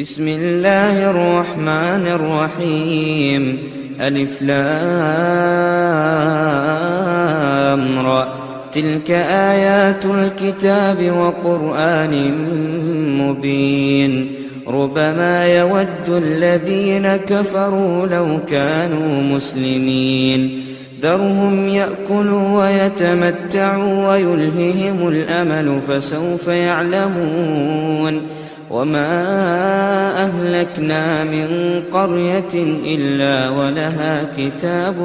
بسم الله الرحمن الرحيم ألف لام را تلك آيات الكتاب وقرآن مبين ربما يود الذين كفروا لو كانوا مسلمين ذرهم يأكلوا ويتمتعوا ويلههم الأمل فسوف يعلمون وما أهلكنا من قرية إلا ولها كتاب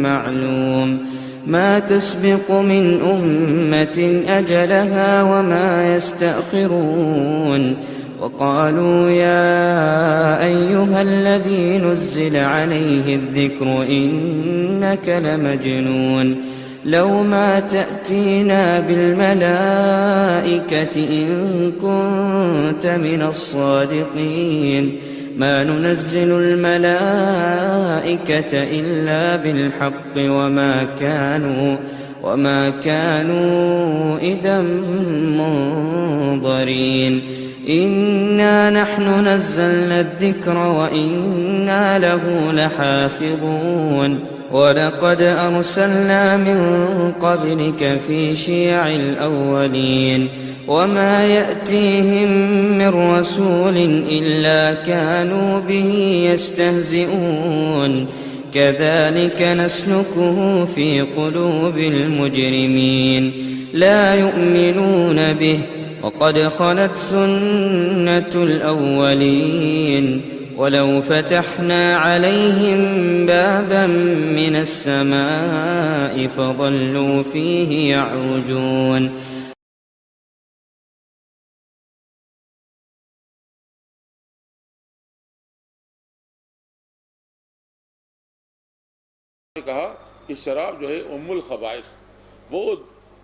معلوم ما تسبق من أمة أجلها وما يستأخرون وقالوا يا أيها الذي نزل عليه الذكر إنك لمجنون لو ما تأتينا بالملائكة إن كنت من الصادقين ما ننزل الملائكة إلا بالحق وما كانوا إذا منظرين إنا نحن نزلنا الذكر وإنا له لحافظون ولقد أرسلنا من قبلك في شيع الأولين وما يأتيهم من رسول إلا كانوا به يستهزئون كذلك نسلكه في قلوب المجرمين لا يؤمنون به وقد خلت سنة الأولين ولو فتحنا عليهم بابا من السماء فظلوا فيه يعرجون کہا کہ شراب جو ہے ام الخبائث، وہ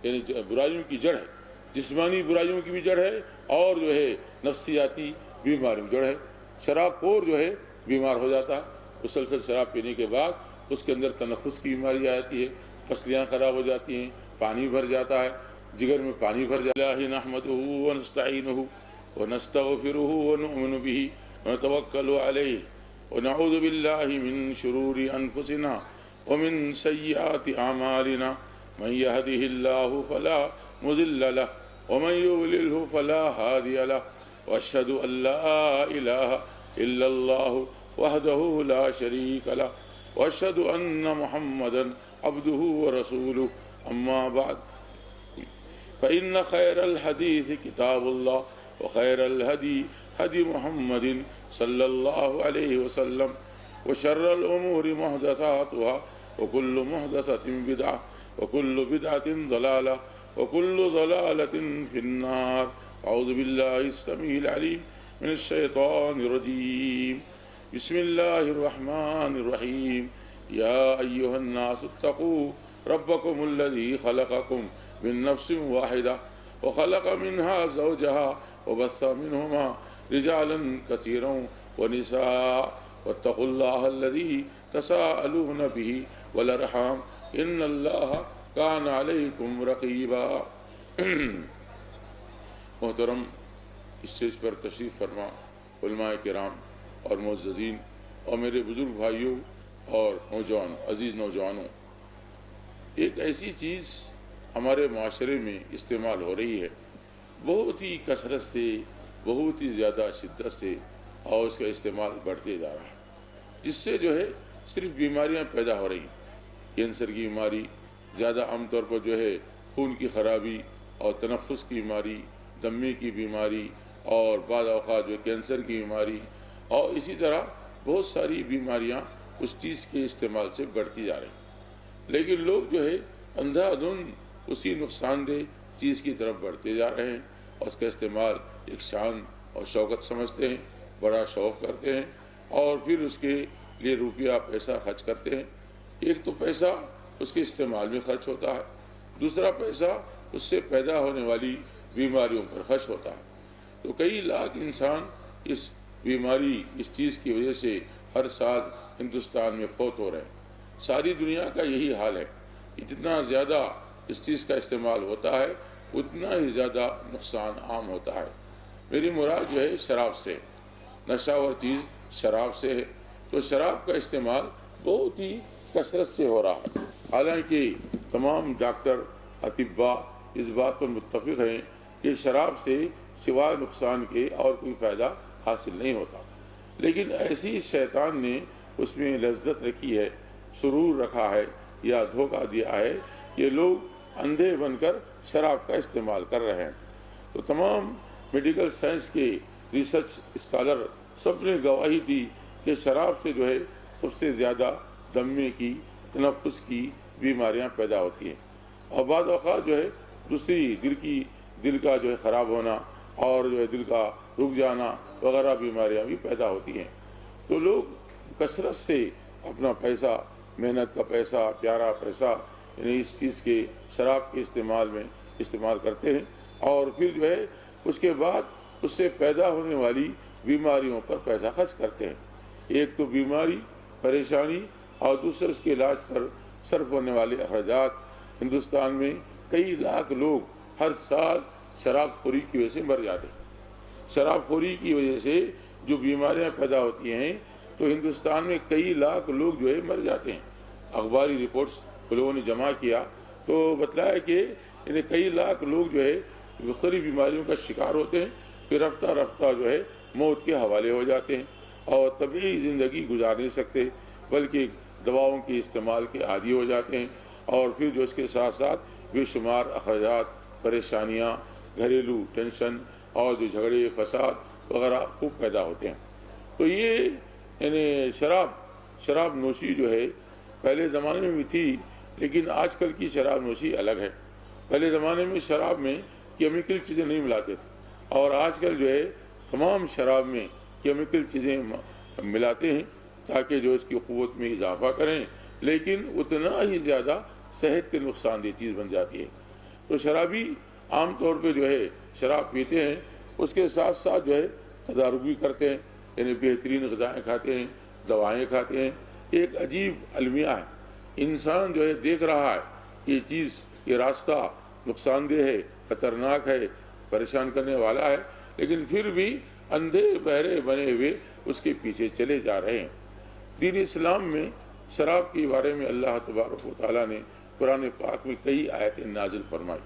یعنی برائیوں کی جڑ ہے، جسمانی برائیوں کی بھی جڑ ہے اور جو ہے نفسیاتی بیماریوں کی جڑ ہے۔ شراب خور جو ہے بیمار ہو جاتا ہے، مسلسل شراب پینے کے بعد اس کے اندر تنفس کی بیماری آتی ہے، پسلیاں خراب ہو جاتی ہیں، پانی بھر جاتا ہے، جگر میں پانی بھر جاتا ہے۔ اللہ نحمدہ ونستعینہ ونستغفرہ ونؤمن بہ ونتوکل علیہ ونعوذ باللہ من شرور انفسنا ومن سیئات اعمالنا من يهده الله فلا مضل له ومن يضلل فلا هادي له واشهد ان لا اله الا الله وحده لا شريك له واشهد ان محمدا عبده ورسوله اما بعد فان خير الحديث كتاب الله وخير الهدي هدي محمد صلى الله عليه وسلم وشر الامور محدثاتها وكل محدثة بدعة وكل بدعة ضلالة وكل ضلالة في النار أعوذ بالله السميع العليم من الشيطان الرجيم بسم الله الرحمن الرحيم يا أيها الناس اتقوا ربكم الذي خلقكم من نفس واحدة وخلق منها زوجها وبث منهما رجالا كثيرا ونساء واتقوا الله الذي تساءلون به والارحام ان اللہ کان علیکم رقیبا۔ محترم اسٹیج پر تشریف فرما علماء کرام اور معززین اور میرے بزرگ بھائیوں اور نوجوان عزیز نوجوانوں، ایک ایسی چیز ہمارے معاشرے میں استعمال ہو رہی ہے بہت ہی کثرت سے، بہت ہی زیادہ شدت سے، اور اس کا استعمال بڑھتے جا رہا ہے، جس سے جو ہے صرف بیماریاں پیدا ہو رہی ہیں۔ کینسر کی بیماری زیادہ عام طور پر جو ہے خون کی خرابی اور تنفس کی بیماری، دمے کی بیماری اور بعض اوقات جو کینسر کی بیماری اور اسی طرح بہت ساری بیماریاں اس چیز کے استعمال سے بڑھتی جا رہی ہیں، لیکن لوگ جو ہے اندھا دھند اسی نقصان دہ چیز کی طرف بڑھتے جا رہے ہیں اور اس کا استعمال ایک شان اور شوکت سمجھتے ہیں، بڑا شوق کرتے ہیں اور پھر اس کے لیے روپیہ پیسہ خرچ کرتے ہیں۔ ایک تو پیسہ اس کے استعمال میں خرچ ہوتا ہے، دوسرا پیسہ اس سے پیدا ہونے والی بیماریوں پر خرچ ہوتا ہے۔ تو کئی لاکھ انسان اس بیماری، اس چیز کی وجہ سے ہر سال ہندوستان میں فوت ہو رہے ہیں۔ ساری دنیا کا یہی حال ہے، جتنا زیادہ اس چیز کا استعمال ہوتا ہے اتنا ہی زیادہ نقصان عام ہوتا ہے۔ میری مراد جو ہے شراب سے، نشہ چیز شراب سے ہے۔ تو شراب کا استعمال بہت ہی کثرت سے ہو رہا ہے، حالانکہ تمام ڈاکٹر اطباء اس بات پر متفق ہیں کہ شراب سے سوائے نقصان کے اور کوئی فائدہ حاصل نہیں ہوتا، لیکن ایسی شیطان نے اس میں لذت رکھی ہے، سرور رکھا ہے یا دھوکہ دیا ہے کہ لوگ اندھے بن کر شراب کا استعمال کر رہے ہیں۔ تو تمام میڈیکل سائنس کے ریسرچ اسکالر سب نے گواہی دی کہ شراب سے جو ہے سب سے زیادہ دمے کی، تنفس کی بیماریاں پیدا ہوتی ہیں، اور بعض اوقات جو ہے دوسری دل کا جو ہے خراب ہونا اور جو ہے دل کا رک جانا وغیرہ بیماریاں بھی پیدا ہوتی ہیں۔ تو لوگ کثرت سے اپنا پیسہ، محنت کا پیسہ، پیارا پیسہ یعنی اس چیز کے شراب کے استعمال کرتے ہیں، اور پھر جو ہے اس کے بعد اس سے پیدا ہونے والی بیماریوں پر پیسہ خرچ کرتے ہیں۔ ایک تو بیماری، پریشانی، اور دوسرے اس کے علاج پر صرف ہونے والے اخراجات۔ ہندوستان میں کئی لاکھ لوگ ہر سال شراب خوری کی وجہ سے مر جاتے ہیں۔ شراب خوری کی وجہ سے جو بیماریاں پیدا ہوتی ہیں تو ہندوستان میں کئی لاکھ لوگ جو ہے مر جاتے ہیں۔ اخباری رپورٹس لوگوں نے جمع کیا تو بتلایا کہ کئی لاکھ لوگ جو ہے مختلف بیماریوں کا شکار ہوتے ہیں، پھر رفتہ رفتہ جو ہے موت کے حوالے ہو جاتے ہیں اور طبیعی زندگی گزار نہیں سکتے، بلکہ دواؤں کے استعمال کے عادی ہو جاتے ہیں، اور پھر جو اس کے ساتھ ساتھ بے شمار اخراجات، پریشانیاں، گھریلو ٹینشن اور جو جھگڑے فساد وغیرہ خوب پیدا ہوتے ہیں۔ تو یہ شراب نوشی جو ہے پہلے زمانے میں بھی تھی، لیکن آج کل کی شراب نوشی الگ ہے۔ پہلے زمانے میں شراب میں کیمیکل چیزیں نہیں ملاتے تھے، اور آج کل جو ہے تمام شراب میں کیمیکل چیزیں ملاتے ہیں تاکہ جو اس کی قوت میں اضافہ کریں، لیکن اتنا ہی زیادہ صحت کے نقصان دہ چیز بن جاتی ہے۔ تو شرابی عام طور پہ جو ہے شراب پیتے ہیں، اس کے ساتھ ساتھ جو ہے تدارک بھی کرتے ہیں، یعنی بہترین غذائیں کھاتے ہیں، دوائیں کھاتے ہیں۔ ایک عجیب المیہ ہے، انسان جو ہے دیکھ رہا ہے یہ چیز، یہ راستہ نقصان دہ ہے، خطرناک ہے، پریشان کرنے والا ہے، لیکن پھر بھی اندھے بہرے بنے ہوئے اس کے پیچھے چلے جا رہے ہیں۔ دین اسلام میں شراب کے بارے میں اللہ تبارک و تعالیٰ نے قرآن پاک میں کئی آیتیں نازل فرمائی۔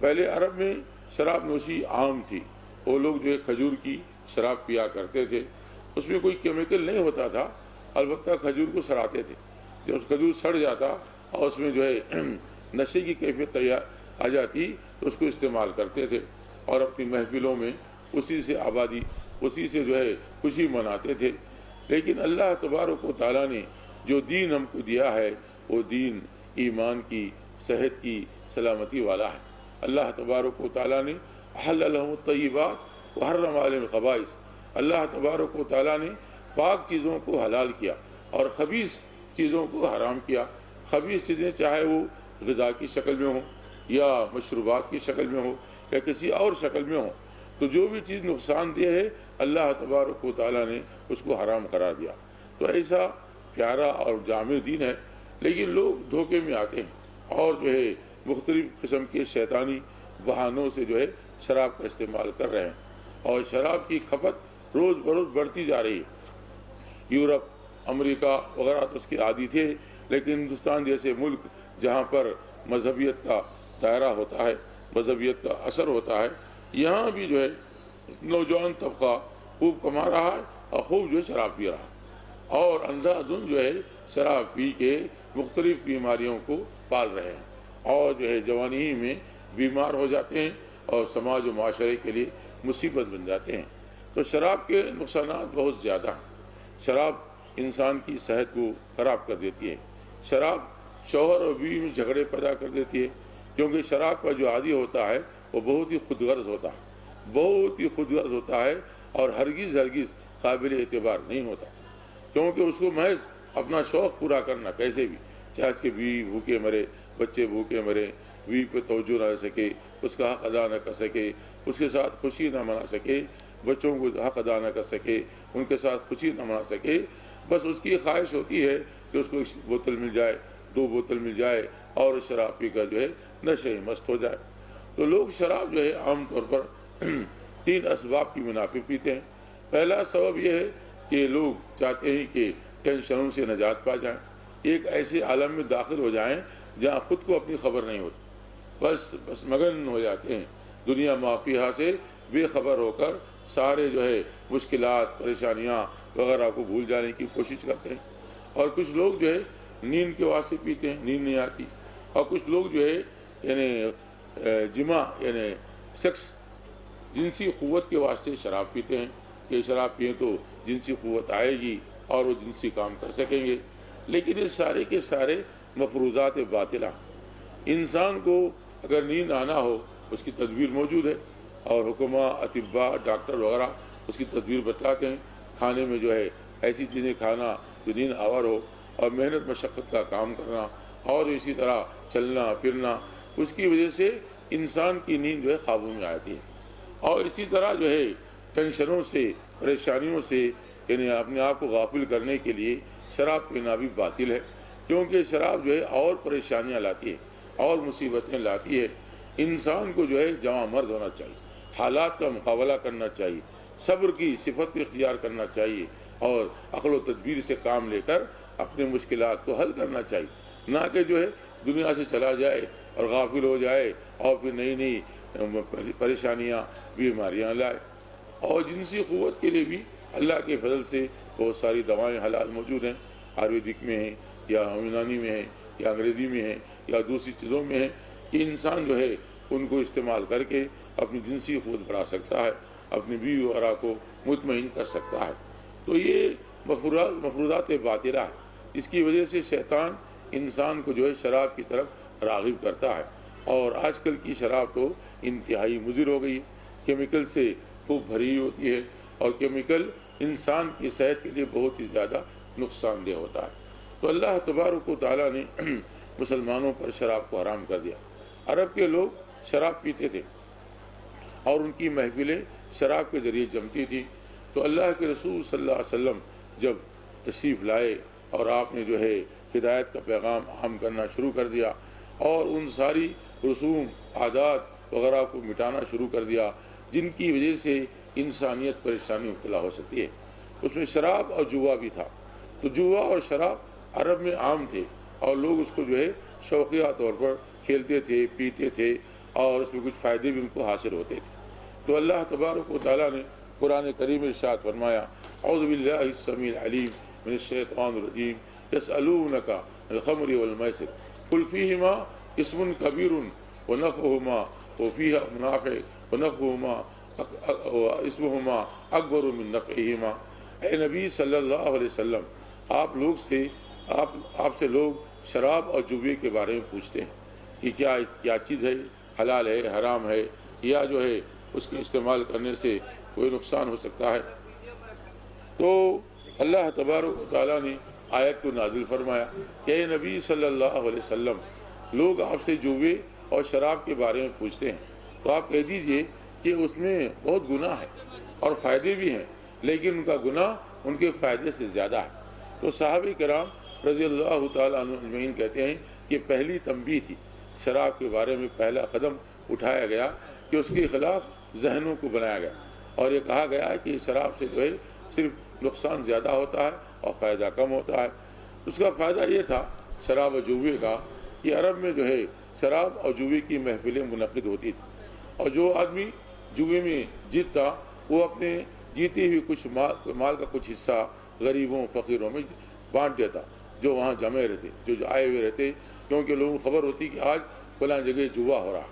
پہلے عرب میں شراب نوشی عام تھی، وہ لوگ جو ہے کھجور کی شراب پیا کرتے تھے، اس میں کوئی کیمیکل نہیں ہوتا تھا، البتہ کھجور کو سڑاتے تھے، جب اس کھجور سڑ جاتا اور اس میں جو ہے نشے کی کیفیت آ جاتی تو اس کو استعمال کرتے تھے، اور اپنی محفلوں میں اسی سے جو ہے خوشی مناتے تھے۔ لیکن اللہ تبارک و تعالیٰ نے جو دین ہم کو دیا ہے وہ دین ایمان کی، صحت کی، سلامتی والا ہے۔ اللہ تبارک و تعالیٰ نے احل لهم الطیبات وحرم علیہم الخبائث، اللہ تبارک و تعالیٰ نے پاک چیزوں کو حلال کیا اور خبیث چیزوں کو حرام کیا۔ خبیث چیزیں چاہے وہ غذا کی شکل میں ہوں یا مشروبات کی شکل میں ہو یا کسی اور شکل میں ہو، تو جو بھی چیز نقصان دہ ہے اللہ تبارک و تعالیٰ نے اس کو حرام قرار دیا۔ تو ایسا پیارا اور جامع دین ہے، لیکن لوگ دھوکے میں آتے ہیں اور جو ہے مختلف قسم کے شیطانی بہانوں سے جو ہے شراب کا استعمال کر رہے ہیں، اور شراب کی کھپت روز بروز بڑھتی جا رہی ہے۔ یورپ، امریکہ وغیرہ تو اس کے عادی تھے، لیکن ہندوستان جیسے ملک جہاں پر مذہبیت کا دائرہ ہوتا ہے، مذہبیت کا اثر ہوتا ہے، یہاں بھی جو ہے نوجوان طبقہ خوب کما رہا ہے اور خوب جو ہے شراب پی رہا ہے، اور اندھا دھند جو ہے شراب پی کے مختلف بیماریوں کو پال رہے ہیں، اور جو ہے جوانی ہی میں بیمار ہو جاتے ہیں اور سماج و معاشرے کے لیے مصیبت بن جاتے ہیں۔ تو شراب کے نقصانات بہت زیادہ ہیں۔ شراب انسان کی صحت کو خراب کر دیتی ہے، شراب شوہر اور بیوی میں جھگڑے پیدا کر دیتی ہے، کیونکہ شراب کا جو عادی ہوتا ہے وہ بہت ہی خود غرض ہوتا ہے اور ہرگز قابل اعتبار نہیں ہوتا، کیونکہ اس کو محض اپنا شوق پورا کرنا کیسے بھی، چاہے اس کے بیوی بھوکے مرے، بچے بھوکے مرے، بیوی پہ توجہ نہ سکے، اس کا حق ادا نہ کر سکے، اس کے ساتھ خوشی نہ منا سکے، بچوں کو حق ادا نہ کر سکے، ان کے ساتھ خوشی نہ منا سکے، بس اس کی خواہش ہوتی ہے کہ اس کو ایک بوتل مل جائے، 2 بوتل مل جائے اور شراب پی کر جو ہے نشے مست ہو جائے۔ تو لوگ شراب جو ہے عام طور پر 3 اسباب کی بنا پہ پیتے ہیں۔ پہلا سبب یہ ہے کہ لوگ چاہتے ہیں کہ ٹینشنوں سے نجات پا جائیں، ایک ایسے عالم میں داخل ہو جائیں جہاں خود کو اپنی خبر نہیں ہوتی، بس مگن ہو جاتے ہیں دنیا مافیہ سے بے خبر ہو کر سارے جو ہے مشکلات پریشانیاں وغیرہ کو بھول جانے کی کوشش کرتے ہیں۔ اور کچھ لوگ جو ہے نیند کے واسطے پیتے ہیں، نیند نہیں آتی، اور کچھ لوگ جو ہے یعنی جمع یعنی سیکس جنسی قوت کے واسطے شراب پیتے ہیں کہ شراب پئیں تو جنسی قوت آئے گی اور وہ جنسی کام کر سکیں گے، لیکن یہ سارے کے سارے مفروضات باطلہ۔ انسان کو اگر نیند آنا ہو اس کی تدبیر موجود ہے، اور حکماء اطباء ڈاکٹر وغیرہ اس کی تدبیر بتلاتے ہیں، کھانے میں جو ہے ایسی چیزیں کھانا جو نیند آور ہو، اور محنت مشقت کا کام کرنا، اور اسی طرح چلنا پھرنا، اس کی وجہ سے انسان کی نیند جو ہے قابو میں آتی ہے۔ اور اسی طرح جو ہے ٹینشنوں سے پریشانیوں سے یعنی اپنے آپ کو غافل کرنے کے لیے شراب پینا بھی باطل ہے، کیونکہ شراب جو ہے اور پریشانیاں لاتی ہے اور مصیبتیں لاتی ہے۔ انسان کو جو ہے جواں مرد ہونا چاہیے، حالات کا مقابلہ کرنا چاہیے، صبر کی صفت کو اختیار کرنا چاہیے، اور عقل و تدبیر سے کام لے کر اپنے مشکلات کو حل کرنا چاہیے، نہ کہ جو ہے دنیا سے چلا جائے اور غافل ہو جائے اور پھر نئی نئی پریشانیاں بیماریاں لائے۔ اور جنسی قوت کے لیے بھی اللہ کے فضل سے بہت ساری دوائیں حلال موجود ہیں، آیورویدک میں ہیں یا یونانی میں ہیں یا انگریزی میں ہیں یا دوسری چیزوں میں ہیں، کہ انسان جو ہے ان کو استعمال کر کے اپنی جنسی قوت بڑھا سکتا ہے، اپنی بیوی وغیرہ کو مطمئن کر سکتا ہے۔ تو یہ مفروضات باطلہ ہے، اس کی وجہ سے شیطان انسان کو جو ہے شراب کی طرف راغب کرتا ہے۔ اور آج کل کی شراب تو انتہائی مضر ہو گئی ہے، کیمیکل سے خوب بھری ہوتی ہے، اور کیمیکل انسان کی صحت کے لیے بہت ہی زیادہ نقصان دہ ہوتا ہے۔ تو اللہ تبارک و تعالیٰ نے مسلمانوں پر شراب کو حرام کر دیا۔ عرب کے لوگ شراب پیتے تھے اور ان کی محفلیں شراب کے ذریعے جمتی تھیں، تو اللہ کے رسول صلی اللہ علیہ وسلم جب تشریف لائے اور آپ نے جو ہے ہدایت کا پیغام عام کرنا شروع کر دیا، اور ان ساری رسوم عادات وغیرہ کو مٹانا شروع کر دیا جن کی وجہ سے انسانیت پریشانی مبتلا ہو سکتی ہے، اس میں شراب اور جوا بھی تھا۔ تو جوا اور شراب عرب میں عام تھے، اور لوگ اس کو جو ہے شوقیہ طور پر کھیلتے تھے، پیتے تھے، اور اس میں کچھ فائدے بھی ان کو حاصل ہوتے تھے۔ تو اللہ تبارک و تعالیٰ نے قرآن کریم ارشاد فرمایا، اعوذ باللہ السمیع العلیم من الشیطان الرجیم، یسألونک عن الخمر والمیسر قل فیہما اسم کبیر ونفعہما وفیہا منافع ونفعہما اسمہما اکبر من نفعہما۔ اے نبی صلی اللہ علیہ وسلم، آپ سے لوگ شراب اور جوے کے بارے میں پوچھتے ہیں کہ کیا چیز ہے، حلال ہے، حرام ہے، یا جو ہے اس کے استعمال کرنے سے کوئی نقصان ہو سکتا ہے۔ تو اللہ تبارک و تعالیٰ نے آیت کو نازل فرمایا کہ اے نبی صلی اللہ علیہ وسلم، لوگ آپ سے جوے اور شراب کے بارے میں پوچھتے ہیں، تو آپ کہہ دیجئے کہ اس میں بہت گناہ ہے اور فائدے بھی ہیں، لیکن ان کا گناہ ان کے فائدے سے زیادہ ہے۔ تو صحابہ کرام رضی اللہ تعالیٰ عنہ اجمعین کہتے ہیں کہ پہلی تنبیہ تھی، شراب کے بارے میں پہلا قدم اٹھایا گیا کہ اس کے خلاف ذہنوں کو بنایا گیا، اور یہ کہا گیا کہ شراب سے جو ہے صرف نقصان زیادہ ہوتا ہے اور فائدہ کم ہوتا ہے۔ اس کا فائدہ یہ تھا شراب و جوے کا کہ عرب میں جو ہے شراب اور جوے کی محفلیں منعقد ہوتی تھیں، اور جو آدمی جوے میں جیتتا وہ اپنے جیتے ہوئے کچھ مال کا کچھ حصہ غریبوں فقیروں میں بانٹ دیتا، جو وہاں جمع رہتے، جو آئے ہوئے رہتے، کیونکہ لوگوں کو خبر ہوتی کہ آج فلاں جگہ جوا ہو رہا،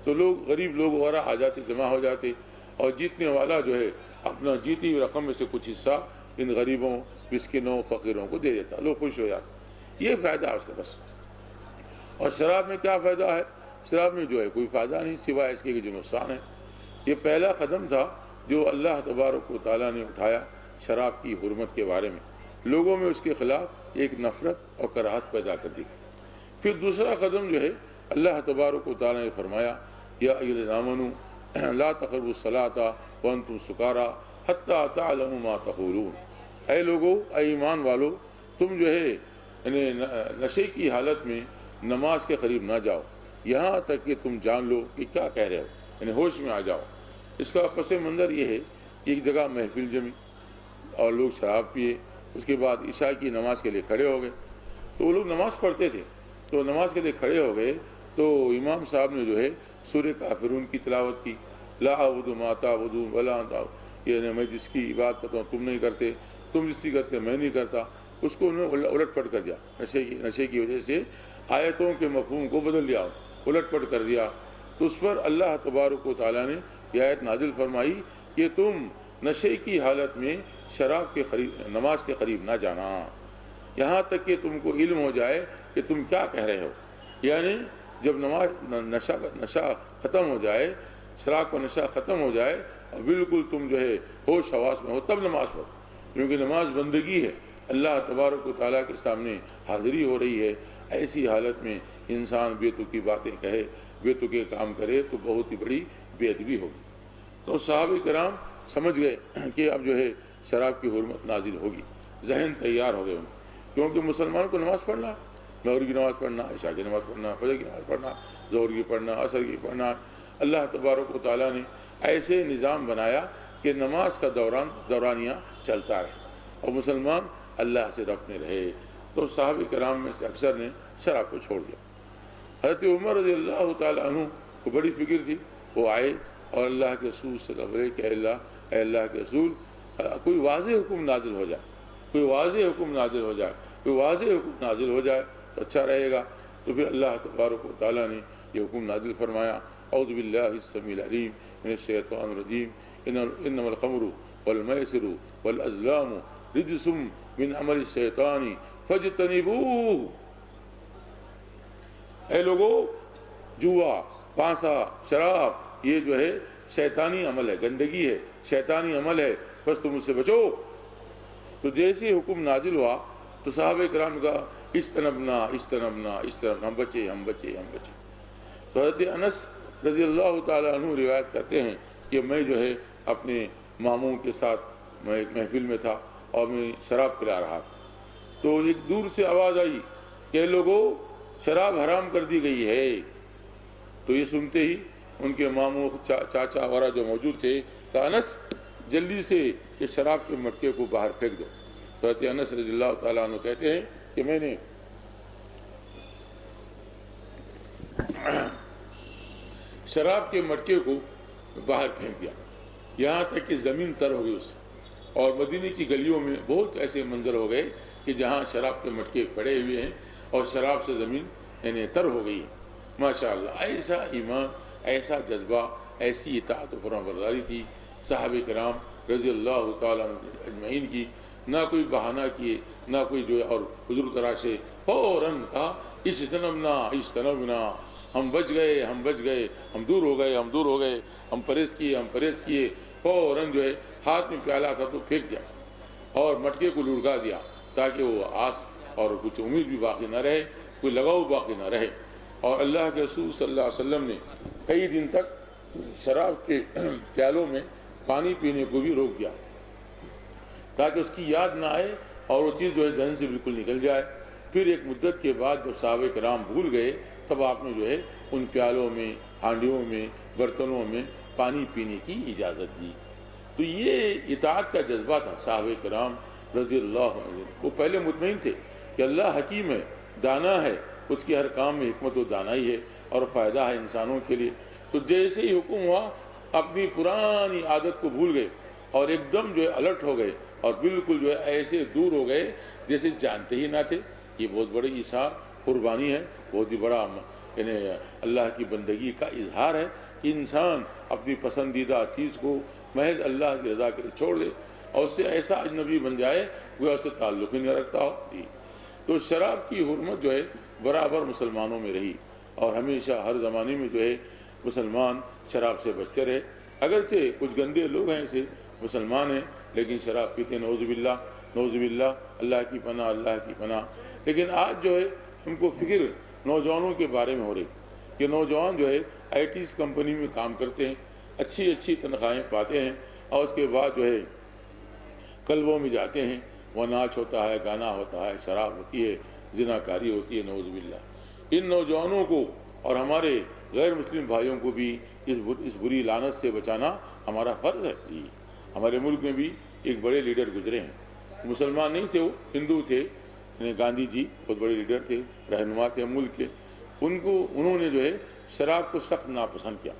تو لوگ غریب لوگ وغیرہ آ جاتے، جمع ہو جاتے، اور جیتنے والا جو ہے اپنا جیتی ہوئی رقم میں سے کچھ حصہ ان غریبوں مسکینوں فقیروں کو دے دیتا، لوگ خوش ہو جاتے۔ یہ فائدہ ہے اس کا بس۔ اور شراب میں کیا فائدہ ہے؟ شراب میں جو ہے کوئی فائدہ نہیں سوائے اس کے جو نقصان ہے۔ یہ پہلا قدم تھا جو اللہ تبارک و تعالیٰ نے اٹھایا شراب کی حرمت کے بارے میں، لوگوں میں اس کے خلاف ایک نفرت اور کراہت پیدا کر دی۔ پھر دوسرا قدم جو ہے اللہ تبارک و تعالیٰ نے فرمایا، یا ایھا الذین آمنوا لا تقربوا الصلاۃ وانتم سکارى حتیٰ تعلموا ما تقولون۔ اے لوگو، اے ایمان والو، تم جو ہے نشے کی حالت میں نماز کے قریب نہ جاؤ یہاں تک کہ تم جان لو کہ کیا کہہ رہے ہو، یعنی ہوش میں آ جاؤ۔ اس کا پس منظر یہ ہے کہ ایک جگہ محفل جمی، اور لوگ شراب پیے. اس کے بعد عشاء کی نماز کے لیے کھڑے ہو گئے. تو وہ لوگ نماز پڑھتے تھے، تو نماز کے لیے کھڑے ہو گئے تو امام صاحب نے جو ہے سورہ کافرون کی تلاوت کی. لا اعبد ما تعبدون ولا انتم، یعنی میں جس کی عبادت کرتا ہوں تم نہیں کرتے، تم جس کی کرتے میں نہیں کرتا. اس کو انہوں نے الٹ پلٹ کر دیا. نشے کی وجہ سے آیتوں کے مفہوم کو بدل دیا، الٹ پلٹ کر دیا. تو اس پر اللہ تبارک و تعالیٰ نے یہ آیت نازل فرمائی کہ تم نشے کی حالت میں شراب کے نماز کے قریب نہ جانا، یہاں تک کہ تم کو علم ہو جائے کہ تم کیا کہہ رہے ہو. یعنی جب نشہ ختم ہو جائے، شراب کا نشہ ختم ہو جائے اور بالکل تم جو ہے ہوش حواس میں ہو، تب نماز پڑھو. کیونکہ نماز بندگی ہے، اللہ تبارک و تعالیٰ کے سامنے حاضری ہو رہی ہے. ایسی حالت میں انسان بے تکی باتیں کہے، بے تکے کام کرے تو بہت ہی بڑی بے ادبی ہوگی. تو صحابہ کرام سمجھ گئے کہ اب جو ہے شراب کی حرمت نازل ہوگی. ذہن تیار ہو گئے ان، کیونکہ مسلمان کو نماز پڑھنا ہے، مغرب کی نماز پڑھنا، عشاء کی نماز پڑھنا، فجر کی نماز پڑھنا، ظہر کی پڑھنا، عصر کی پڑھنا. اللہ تبارک و تعالیٰ نے ایسے نظام بنایا کہ نماز کا دورانیہ چلتا رہے اور مسلمان اللہ سے ربطے رہے. تو صحابہ کرام میں سے اکثر نے شراب کو چھوڑ دیا. حضرت عمر رضی اللہ تعالیٰ عنہ کو بڑی فکر تھی. وہ آئے اور اللہ کے رسول صلی اللہ علیہ وسلم کہ اے اللہ کے رسول، کوئی واضح حکم نازل ہو جائے، کوئی واضح حکم نازل ہو جائے، کوئی واضح حکم نازل ہو جائے تو اچھا رہے گا. تو پھر اللہ تبارک و تعالیٰ نے یہ حکم نازل فرمایا. اعوذ باللہ السمیع العلیم من الشیطان الرجیم، انما الخمر والمیسر والازلام رجس من عمل الشیطان فاجتنبوہ. اے لوگو، جوا، پانسا، شراب یہ جو ہے شیطانی عمل ہے، گندگی ہے، شیطانی عمل ہے، بس تم اس سے بچو. تو جیسے حکم نازل ہوا تو صحابہ کرام کا اجتنبنا اجتنبنا اجتنبنا، ہم بچے ہم بچے ہم بچے. تو حضرت انس رضی اللہ تعالیٰ عنہ روایت کرتے ہیں کہ میں جو ہے اپنے ماموں کے ساتھ میں ایک محفل میں تھا اور میں شراب پلا رہا تھا. تو ایک دور سے آواز آئی کہ لوگوں، شراب حرام کر دی گئی ہے. تو یہ سنتے ہی ان کے ماموں چاچا وغیرہ جو موجود تھے کہ انس جلدی سے یہ شراب کے مٹکے کو باہر پھینک دو. تو حضرت انس رضی اللہ تعالیٰ عنہ کہتے ہیں کہ میں نے شراب کے مٹکے کو باہر پھینک دیا، یہاں تک کہ زمین تر ہو گئی اس سے. اور مدینے کی گلیوں میں بہت ایسے منظر ہو گئے کہ جہاں شراب کے مٹکے پڑے ہوئے ہیں اور شراب سے زمین یعنی تر ہو گئی ہے. ماشاءاللہ، ایسا ایمان، ایسا جذبہ، ایسی اطاعت و فرمانبرداری تھی صحابہ کرام رضی اللہ تعالیٰ اجمعین کی. نہ کوئی بہانہ کیے، نہ کوئی جو ہے اور حضور طرح سے فوراً کہا اجتنبنا اجتنبنا، ہم بچ گئے ہم بچ گئے، ہم دور ہو گئے ہم دور ہو گئے، ہم پرہیز کیے ہم پرہیز کیے. فوراً جو ہے ہاتھ میں پیالہ تھا تو پھینک دیا اور مٹکے کو لڑکا دیا تاکہ وہ آس اور کچھ امید بھی باقی نہ رہے، کوئی لگاؤ باقی نہ رہے. اور اللہ کے رسول صلی اللہ علیہ وسلم نے کئی دن تک شراب کے پیالوں میں پانی پینے کو بھی روک دیا تاکہ اس کی یاد نہ آئے اور وہ چیز جو ہے ذہن سے بالکل نکل جائے. پھر ایک مدت کے بعد جب صحابہ کرام بھول گئے تب آپ نے جو ہے ان پیالوں میں، ہانڈیوں میں، برتنوں میں پانی پینے کی اجازت دی. تو یہ اطاعت کا جذبہ تھا صحابہ کرام رضی اللہ عنہ. وہ پہلے مطمئن تھے کہ اللہ حکیم ہے، دانا ہے، اس کے ہر کام میں حکمت و دانائی ہے اور فائدہ ہے انسانوں کے لیے. تو جیسے ہی حکم ہوا اپنی پرانی عادت کو بھول گئے اور ایک دم جو ہے الرٹ ہو گئے اور بالکل جو ہے ایسے دور ہو گئے جیسے جانتے ہی نہ تھے. یہ بہت بڑی ایثار قربانی ہے، بہت ہی بڑا یعنی اللہ کی بندگی کا اظہار ہے کہ انسان اپنی پسندیدہ چیز کو محض اللہ کی رضا کے لیے چھوڑ دے اور اس سے ایسا اجنبی بن جائے وہ اس سے تعلق ہی نہیں رکھتا ہو. تو شراب کی حرمت جو ہے برابر مسلمانوں میں رہی اور ہمیشہ ہر زمانے میں جو ہے مسلمان شراب سے بچتے رہے. اگرچہ کچھ گندے لوگ ہیں ایسے مسلمان ہیں لیکن شراب پیتے، نعوذ باللہ نعوذ باللہ، اللہ کی پناہ اللہ کی پناہ. لیکن آج جو ہے ہم کو فکر نوجوانوں کے بارے میں ہو رہی کہ نوجوان جو ہے آئی ٹیز کمپنی میں کام کرتے ہیں، اچھی اچھی تنخواہیں پاتے ہیں اور اس کے بعد جو ہے کلبوں میں جاتے ہیں، وہ ناچ ہوتا ہے، گانا ہوتا ہے، شراب ہوتی ہے، زنا کاری ہوتی ہے، نعوذ باللہ. ان نوجوانوں کو اور ہمارے غیر مسلم بھائیوں کو بھی اس بری لعنت سے بچانا ہمارا فرض ہے. ہمارے ملک میں بھی ایک بڑے لیڈر گزرے ہیں، مسلمان نہیں تھے، وہ ہندو تھے، گاندھی جی بہت بڑے لیڈر تھے، رہنما تھے ملک کے، انہوں نے جو ہے شراب کو سخت ناپسند کیا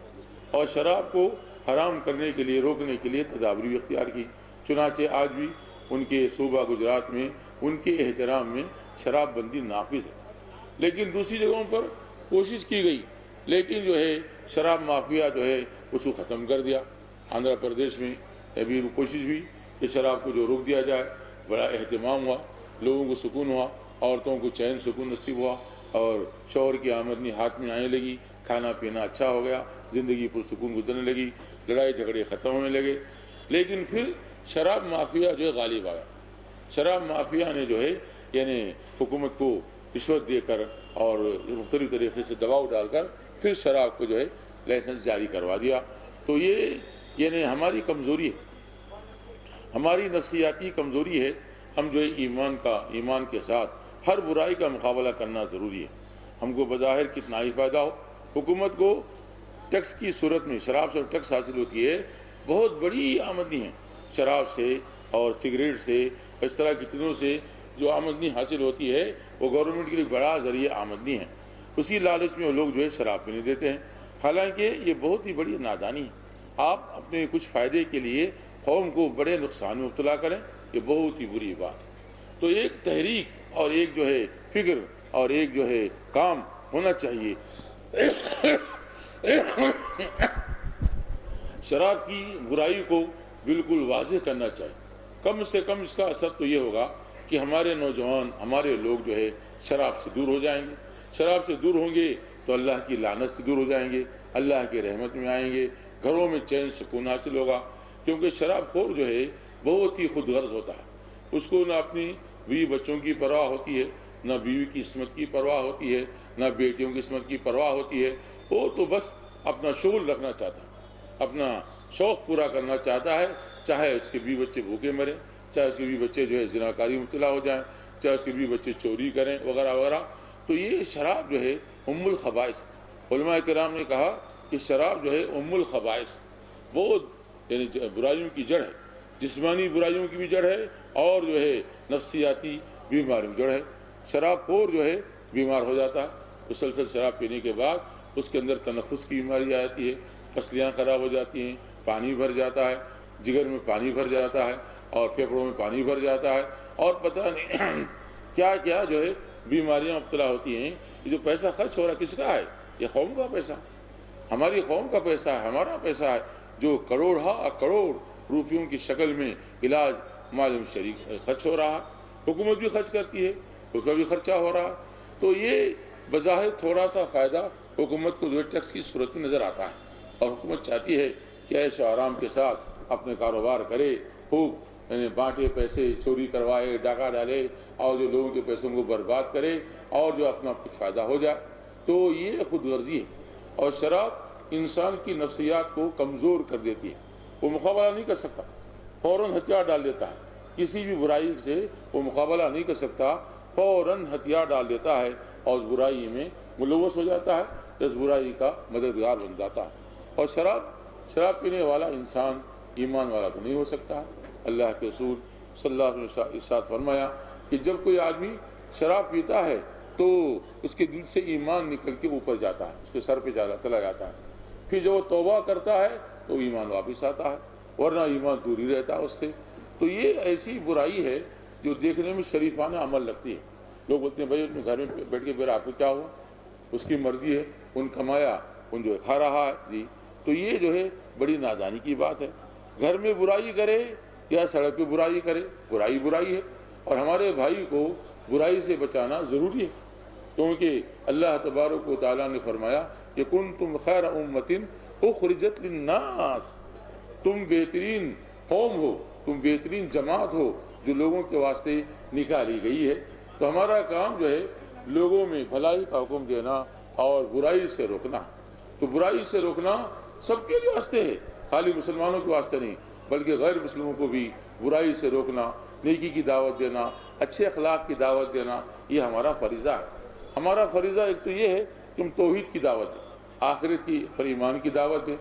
اور شراب کو حرام کرنے کے لیے، روکنے کے لیے تدابیر بھی اختیار کی۔ چنانچہ آج بھی ان کے صوبہ گجرات میں ان کے احترام میں شراب بندی نافذ ہے، لیکن دوسری جگہوں پر کوشش کی گئی، لیکن جو ہے شراب مافیا جو ہے اس کو ختم کر دیا۔ آندھرا پردیش میں ابھی کوشش ہوئی کہ شراب کو جو روک دیا جائے، بڑا اہتمام ہوا، لوگوں کو سکون ہوا، عورتوں کو چین سکون نصیب ہوا اور شوہر کی آمدنی ہاتھ میں آنے لگی، کھانا پینا اچھا ہو گیا، زندگی پرسکون گزرنے لگی، لڑائی جھگڑے ختم ہونے لگے۔ لیکن پھر شراب مافیا جو ہے غالب آیا۔ شراب مافیا نے جو ہے یعنی حکومت کو رشوت دے کر اور مختلف طریقے سے دباؤ ڈال کر پھر شراب کو جو ہے لائسنس جاری کروا دیا۔ تو یہ یعنی ہماری کمزوری ہے، ہماری نفسیاتی کمزوری ہے۔ ہم جو ہے ایمان کے ساتھ ہر برائی کا مقابلہ کرنا ضروری ہے۔ ہم کو بظاہر کتنا ہی فائدہ ہو، حکومت کو ٹیکس کی صورت میں شراب سے ٹیکس حاصل ہوتی ہے، بہت بڑی آمدنی ہے شراب سے اور سگریٹ سے، اس طرح کی چیزوں سے جو آمدنی حاصل ہوتی ہے وہ گورنمنٹ کے لیے بڑا ذریعہ آمدنی ہے۔ اسی لالچ میں وہ لوگ جو ہے شراب پینے دیتے ہیں، حالانکہ یہ بہت ہی بڑی نادانی ہے۔ آپ اپنے کچھ فائدے کے لیے قوم کو بڑے نقصان میں مبتلا کریں، یہ بہت ہی بری بات ہے۔ تو ایک تحریک اور ایک جو ہے فکر اور ایک جو ہے کام ہونا چاہیے۔ شراب کی برائی کو بالکل واضح کرنا چاہیے۔ کم سے کم اس کا اثر تو یہ ہوگا کہ ہمارے نوجوان، ہمارے لوگ جو ہے شراب سے دور ہو جائیں گے۔ شراب سے دور ہوں گے تو اللہ کی لعنت سے دور ہو جائیں گے، اللہ کی رحمت میں آئیں گے، گھروں میں چین سکون حاصل ہوگا۔ کیونکہ شراب خور جو ہے بہت ہی خود غرض ہوتا ہے، اس کو نہ اپنی بیوی بچوں کی پرواہ ہوتی ہے، نہ بیوی کی عصمت کی پرواہ ہوتی ہے، نہ بیٹیوں کی عصمت کی پرواہ ہوتی ہے۔ وہ تو بس اپنا شغل رکھنا چاہتا ہے، اپنا شوق پورا کرنا چاہتا ہے، چاہے اس کے بیوی بچے بھوکے مریں، چاہے اس کے بیوی بچے جو ہے زناکاری میں مبتلا ہو جائیں، چاہے اس کے بیوی بچے چوری کریں وغیرہ وغیرہ۔ تو یہ شراب جو ہے الخبائث، علماء کرام نے کہا کہ شراب جو ہے الخبائث، بہت یعنی برائیوں کی جڑ ہے، جسمانی برائیوں کی بھی جڑ ہے اور جو ہے نفسیاتی بیماریوں کی جڑ ہے۔ شراب خور جو ہے بیمار ہو جاتا ہے، مسلسل شراب پینے کے بعد اس کے اندر تنفس کی بیماری آ جاتی ہے، پسلیاں خراب ہو جاتی ہیں، پانی بھر جاتا ہے، جگر میں پانی بھر جاتا ہے اور پھیپھڑوں میں پانی بھر جاتا ہے اور پتہ نہیں کیا کیا جو ہے بیماریاں مبتلا ہوتی ہیں۔ یہ جو پیسہ خرچ ہو رہا ہے کس کا ہے؟ یہ قوم کا پیسہ، ہماری قوم کا پیسہ ہے، ہمارا پیسہ ہے، جو کروڑ روپیوں کی شکل میں علاج معلوم شریک خرچ ہو رہا ہے، حکومت بھی خرچ کرتی ہے، اس کا بھی خرچہ ہو رہا ہے۔ تو یہ بظاہر تھوڑا سا فائدہ حکومت کو جو ٹیکس کی صورت میں نظر آتا ہے اور حکومت چاہتی ہے کہ عیش و آرام کے ساتھ اپنے کاروبار کرے، خوب یعنی بانٹے، پیسے چوری کروائے، ڈاکہ ڈالے اور جو لوگوں کے پیسوں کو برباد کرے اور جو اپنا کچھ فائدہ ہو جائے۔ تو یہ خود غرضی ہے اور شراب انسان کی نفسیات کو کمزور کر دیتی ہے، وہ مقابلہ نہیں کر سکتا، فوراً ہتھیار ڈال دیتا ہے، کسی بھی برائی سے وہ مقابلہ نہیں کر سکتا، فوراً ہتھیار ڈال دیتا ہے اور اس برائی میں ملوث ہو جاتا ہے، اس برائی کا مددگار بن جاتا ہے۔ اور شراب پینے والا انسان ایمان والا تو نہیں ہو سکتا ہے۔ اللہ کے رسول صلی اللہ علیہ وسلم نے ارشاد فرمایا کہ جب کوئی آدمی شراب پیتا ہے تو اس کے دل سے ایمان نکل کے اوپر جاتا ہے، اس کے سر پہ چلا جاتا ہے، پھر جب وہ توبہ کرتا ہے تو ایمان واپس آتا ہے، ورنہ ایمان دور ہی رہتا ہے اس سے۔ تو یہ ایسی برائی ہے جو دیکھنے میں شریفانہ عمل لگتی ہے۔ لوگ بولتے ہیں بھائی اپنے گھر میں بیٹھ کے پھر آپ کو کیا ہوا، اس کی مرضی ہے، ان کمایا ان جو ہے کھا رہا ہے جی۔ تو یہ جو ہے بڑی نادانی کی بات ہے، گھر میں برائی کرے یا سڑک پہ برائی کرے، برائی ہے، اور ہمارے بھائی کو برائی سے بچانا ضروری ہے، کیونکہ اللہ تبارک و تعالیٰ نے فرمایا کہ کنتم خیر امۃ اخرجت للناس، تم بہترین قوم ہو، تم بہترین جماعت ہو جو لوگوں کے واسطے نکالی گئی ہے۔ تو ہمارا کام جو ہے لوگوں میں بھلائی کا حکم دینا اور برائی سے روکنا۔ تو برائی سے روکنا سب کے لیے واسطے ہے، خالی مسلمانوں کے واسطے نہیں بلکہ غیر مسلموں کو بھی برائی سے روکنا، نیکی کی دعوت دینا، اچھے اخلاق کی دعوت دینا، یہ ہمارا فریضہ ہے۔ ہمارا فریضہ ایک تو یہ ہے کہ ہم توحید کی دعوت دیں، آخرت کی پر ایمان کی دعوت دیں،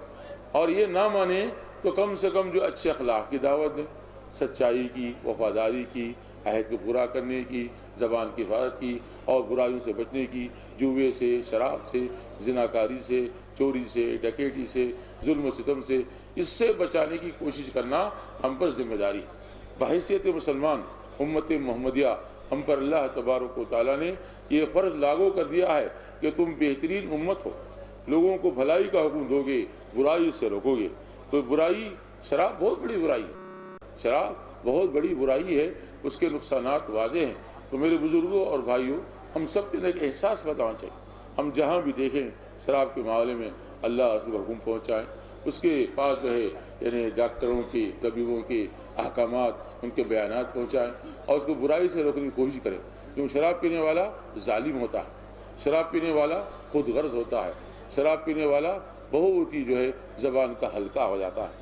اور یہ نہ مانیں تو کم سے کم جو اچھے اخلاق کی دعوت دیں، سچائی کی، وفاداری کی، عہد کو پورا کرنے کی، زبان کی حفاظت کی اور برائیوں سے بچنے کی، جوے سے، شراب سے، زناکاری سے، چوری سے، ڈکیٹی سے، ظلم و ستم سے، اس سے بچانے کی کوشش کرنا ہم پر ذمہ داری ہے۔ بحیثیت مسلمان امت محمدیہ ہم پر اللہ تبارک و تعالیٰ نے یہ فرض لاگو کر دیا ہے کہ تم بہترین امت ہو، لوگوں کو بھلائی کا حکم دو گے، برائی سے روکو گے۔ تو برائی، شراب بہت بڑی برائی ہے، شراب بہت بڑی برائی ہے، اس کے نقصانات واضح ہیں۔ تو میرے بزرگوں اور بھائیوں، ہم سب کے اندر ایک احساس بتانا چاہیے، ہم جہاں بھی دیکھیں شراب کے معاملے میں اللہ اس کو حکم پہنچائیں، اس کے پاس جو ہے یعنی ڈاکٹروں کے، طبیبوں کے احکامات، ان کے بیانات پہنچائیں اور اس کو برائی سے روکنے کی کوشش کریں۔ کیونکہ شراب پینے والا ظالم ہوتا ہے، شراب پینے والا خود غرض ہوتا ہے، شراب پینے والا بہت ہی جو ہے زبان کا ہلکا ہو جاتا ہے،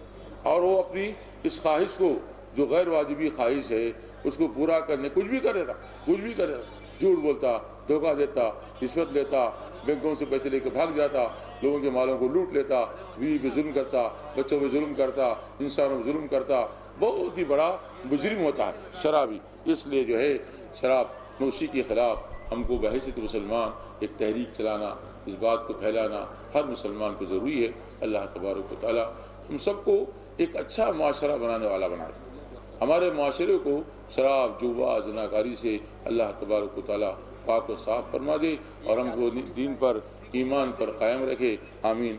اور وہ اپنی اس خواہش کو جو غیر واجبی خواہش ہے اس کو پورا کرنے کچھ بھی کر دیتا، کچھ بھی کر دیتا، جھوٹ بولتا، دھوکہ دیتا، رشوت لیتا، بینکوں سے پیسے لے کے بھاگ جاتا، لوگوں کے مالوں کو لوٹ لیتا، بیوی پہ ظلم کرتا، بچوں پہ ظلم کرتا، انسانوں پہ ظلم کرتا، بہت ہی بڑا مجرم ہوتا ہے شرابی۔ اس لیے جو ہے شراب نوشی کے خلاف ہم کو بحیثیت مسلمان ایک تحریک چلانا، اس بات کو پھیلانا ہر مسلمان کو ضروری ہے۔ اللہ تبارک و تعالیٰ ہم سب کو ایک اچھا معاشرہ بنانے والا بنائے، ہمارے معاشرے کو شراب، جوا، زناکاری سے اللہ تبارک و تعالیٰ پاک و صاف فرما دے اور ہم کو دین پر، ایمان پر قائم رکھے، آمین۔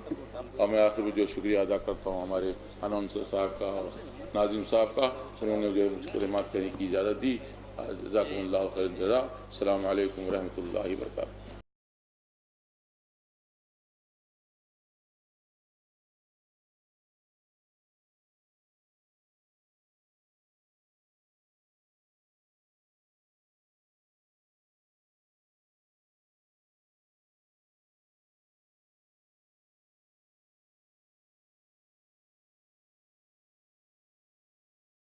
اور میں آخر میں جو شکریہ ادا کرتا ہوں ہمارے اناؤنسر صاحب کا اور ناظم صاحب کا، انہوں نے جو مجھ کلمات کہنے کی اجازت دی۔ جزاکم اللہ خیر الجزا۔ السلام علیکم ورحمۃ اللہ وبرکاتہ۔